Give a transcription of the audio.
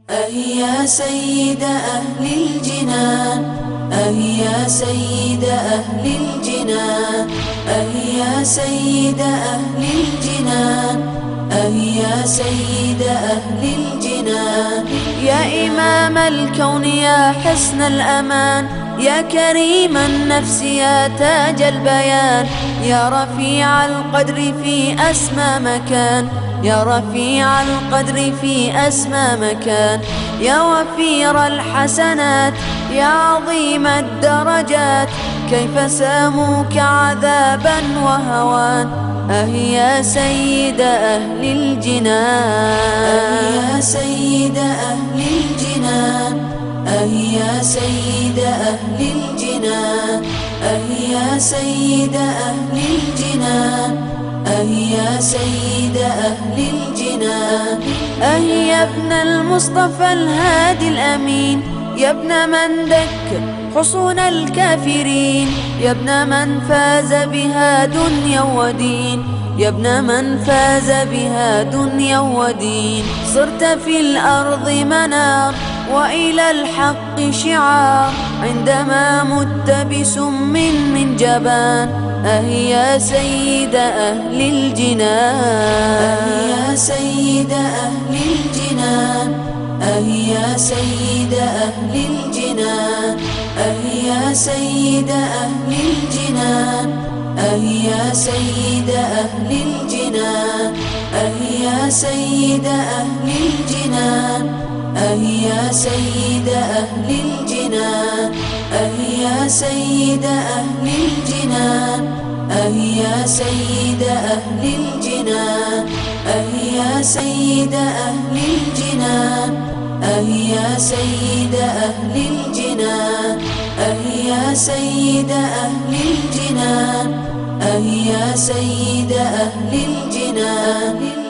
يا سيد أهل الجنان، يا سيد أهل الجنان، يا سيد أهل الجنان، يا سيد أهل الجنان. يا إمام الكون يا حسن الأمان، يا كريم النفس يا تاج البيان، يا رفيع القدر في أسمى مكان، يا رفيع القدر في أسمى مكان، يا وفير الحسنات يا عظيم الدرجات، كيف ساموك عذابا وهوان. يا سيد أهل الجنان، يا سيد أهل الجنان، يا سيد أهل الجنان، يا سيد أهل الجنان، يا سيد أهل الجنان. يا ابن المصطفى الهادي الأمين، يا ابن من دك حصون الكافرين، يا ابن من فاز بها دنيا ودين، يا ابن من فاز بها دنيا ودين. صرت في الأرض منار وإلى الحق شعار، عندما مت بسم من جبان. يا سيد أهل الجنان، يا سيد أهل الجنان، يا سيد أهل الجنان، يا سيد أهل الجنان، يا سيد أهل الجنان، يا سيد أهل الجنان، يا سيد أهل الجنان، يا سيد أهل الجنان، يا سيد أهل الجنان، يا سيد أهل الجنان، يا سيد أهل الجنان، يا سيد أهل الجنان، يا سيد أهل الجنان.